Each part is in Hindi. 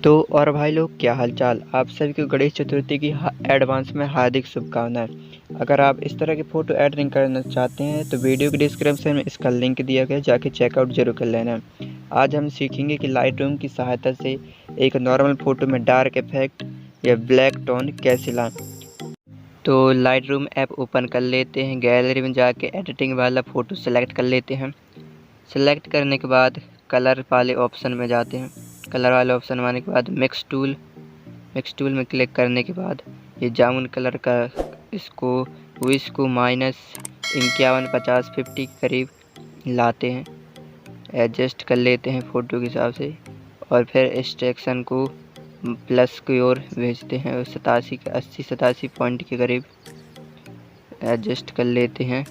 तो और भाई लोग, क्या हालचाल। आप सभी को गणेश चतुर्थी की एडवांस में हार्दिक शुभकामनाएं। अगर आप इस तरह की फ़ोटो एडिटिंग करना चाहते हैं तो वीडियो के डिस्क्रिप्शन में इसका लिंक दिया गया है, जाके चेकआउट जरूर कर लेना। आज हम सीखेंगे कि लाइटरूम की सहायता से एक नॉर्मल फ़ोटो में डार्क इफेक्ट या ब्लैक टोन कैसे लाएं। तो लाइटरूम ऐप ओपन कर लेते हैं। गैलरी में जाके एडिटिंग वाला फ़ोटो सेलेक्ट कर लेते हैं। सेलेक्ट करने के बाद कलर वाले ऑप्शन में जाते हैं। कलर वाले ऑप्शन में आने के बाद मिक्स टूल में क्लिक करने के बाद ये जामुन कलर का इसको -51 50 50 के करीब लाते हैं। एडजस्ट कर लेते हैं फ़ोटो के हिसाब से और फिर एक्सट्रैक्शन को प्लस की ओर भेजते हैं और 80 87 पॉइंट के करीब एडजस्ट कर लेते हैं।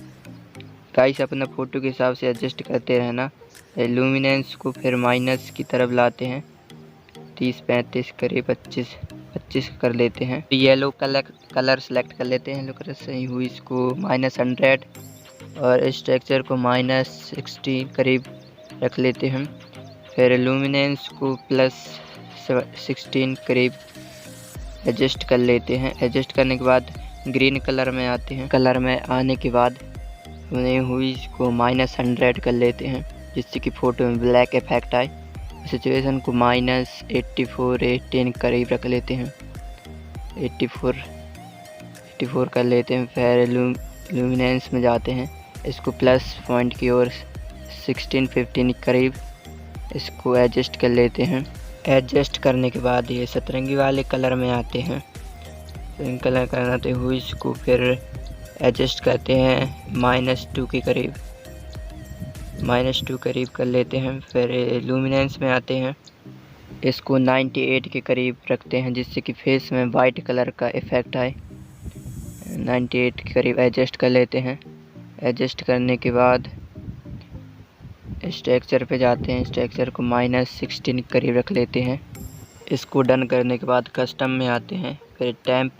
गाइस, अपना फ़ोटो के हिसाब से एडजस्ट करते रहना। लुमिनेंस को फिर माइनस की तरफ लाते हैं, 30 35 करीब 25 कर लेते हैं। येलो कलर सेलेक्ट कर लेते हैं। येलो कलर सही हुई, इसको -100 और स्ट्रक्चर को -60 करीब रख लेते हैं। फिर लुमिनेंस को +16 करीब एडजस्ट कर लेते हैं। एडजस्ट करने के बाद ग्रीन कलर में आते हैं। कलर में आने के बाद उन्हें हुई इसको -100 कर लेते हैं, जिससे कि फ़ोटो में ब्लैक इफेक्ट आए। सिचुएशन को -84 18 करीब रख लेते हैं। 84 कर लेते हैं। फिर लुमिनेंस में जाते हैं, इसको प्लस पॉइंट की ओर 16 15 करीब इसको एडजस्ट कर लेते हैं। एडजस्ट करने के बाद ये सतरंगी वाले कलर में आते हैं। कलर कराते हुए इसको फिर एडजस्ट करते हैं -2 के करीब, -2 करीब कर लेते हैं। फिर लुमिनेंस में आते हैं, इसको 98 के करीब रखते हैं, जिससे कि फेस में वाइट कलर का इफ़ेक्ट आए। 98 के करीब एडजस्ट कर लेते हैं। एडजस्ट करने के बाद स्ट्रक्चर पे जाते हैं। स्ट्रक्चर को -16 के करीब रख लेते हैं। इसको डन करने के बाद कस्टम में आते हैं। फिर टैंप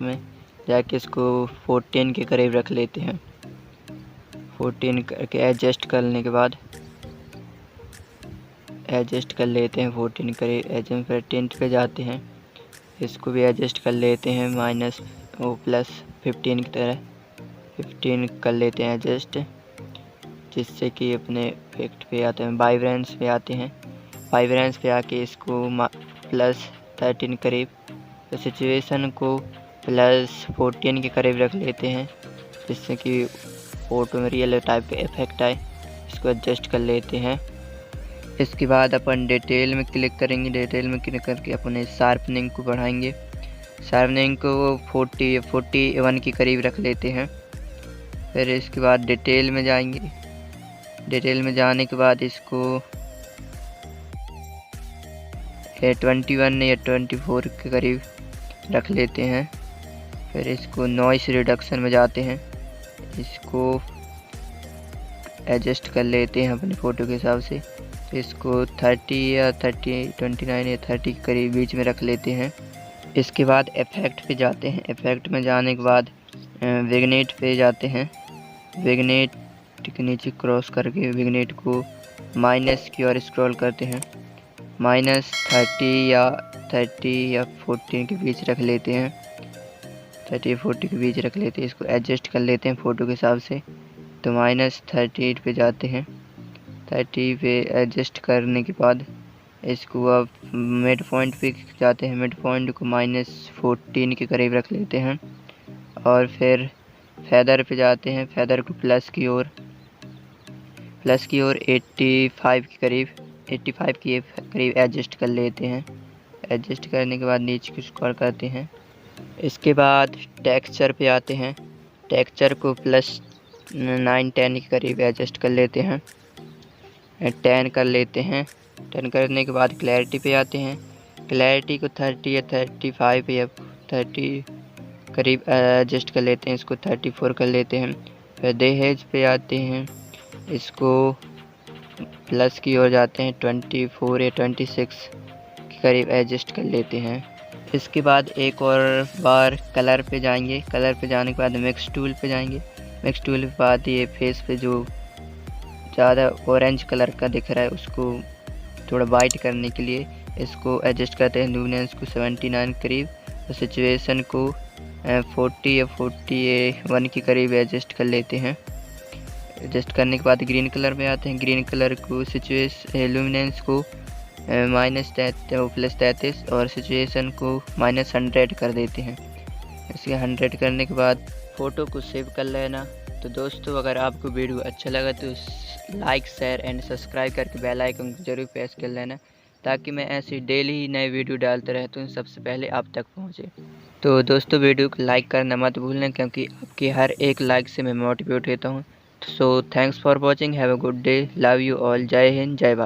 में जाके इसको 14 के करीब रख लेते हैं। 14 करके एडजस्ट करने के बाद एडजस्ट कर लेते हैं 14 करीब। एडजस्ट फिर टेंथ पे जाते हैं, इसको भी एडजस्ट कर लेते हैं +15 की तरह 15 कर लेते हैं एडजस्ट, जिससे कि अपने इफेक्ट पे आते हैं। वाइब्रेंस पे आते हैं। वाइब्रेंस पे आके इसको +13 करीब, तो सिचुएशन को +14 के करीब रख लेते हैं, जिससे कि फ़ोटो में रियल टाइप का इफेक्ट आए। इसको एडजस्ट कर लेते हैं। इसके बाद अपन डिटेल में क्लिक करेंगे। डिटेल में क्लिक करके अपने शार्पनिंग को बढ़ाएंगे। शार्पनिंग को 41 के करीब रख लेते हैं। फिर इसके बाद डिटेल में जाएंगे। डिटेल में जाने के बाद इसको 21 या 24 के करीब रख लेते हैं। फिर इसको नॉइस रिडक्शन में जाते हैं, इसको एडजस्ट कर लेते हैं अपने फ़ोटो के हिसाब से। तो इसको 29 या 30 के करीब बीच में रख लेते हैं। इसके बाद इफ़ेक्ट पे जाते हैं। इफ़ेक्ट में जाने के बाद विग्नेट पे जाते हैं। विग्नेट के नीचे क्रॉस करके विग्नेट को माइनस की ओर स्क्रॉल करते हैं। -30 या 14 के बीच रख लेते हैं। 30 या 40 के बीच रख लेते हैं। इसको एडजस्ट कर लेते हैं फ़ोटो के हिसाब से। तो -38 पे जाते हैं। 30 पे एडजस्ट करने के बाद इसको अब मिड पॉइंट पे जाते हैं। मिड पॉइंट को -14 के करीब रख लेते हैं। और फिर फेदर पे जाते हैं। फेदर को प्लस की ओर 85 के करीब एडजस्ट कर लेते हैं। एडजस्ट करने के बाद नीचे को स्क्रॉल करते हैं। इसके बाद टेक्सचर पे आते हैं। टेक्सचर को +9 10 के करीब एडजस्ट कर लेते हैं। 10 कर लेते हैं। 10 करने के बाद क्लैरिटी पे आते हैं। क्लैरिटी को 30 या 35 या 30 करीब एडजस्ट कर लेते हैं। इसको 34 कर लेते हैं। फिर दहेज पे आते हैं, इसको प्लस की ओर जाते हैं। 24 या 26 के करीब एडजस्ट कर लेते हैं। इसके बाद एक और बार कलर पे जाएंगे। कलर पे जाने के बाद मिक्स टूल पे जाएंगे। मिक्स टूल के बाद ये फेस पे जो ज़्यादा ऑरेंज कलर का दिख रहा है उसको थोड़ा वाइट करने के लिए इसको एडजस्ट करते हैं लुमिनेंस को 79 करीब, और सिचुएशन को 40 या 41 के करीब एडजस्ट कर लेते हैं। एडजस्ट करने के बाद ग्रीन कलर में आते हैं। ग्रीन कलर को लुमिनेंस को -+33 और सिचुएशन को -100 कर देते हैं। इसे 100 करने के बाद फ़ोटो को सेव कर लेना। तो दोस्तों, अगर आपको वीडियो अच्छा लगा तो लाइक, शेयर एंड सब्सक्राइब करके बेल आइकन जरूर प्रेस कर लेना, ताकि मैं ऐसी डेली नए वीडियो डालते रहता हूँ, सबसे पहले आप तक पहुँचे। तो दोस्तों, वीडियो को लाइक करना मत भूलना, क्योंकि आपके हर एक लाइक से मैं मोटिवेट होता हूँ। So thanks for watching, have a good day, love you all, जय हिंद, जय भारत।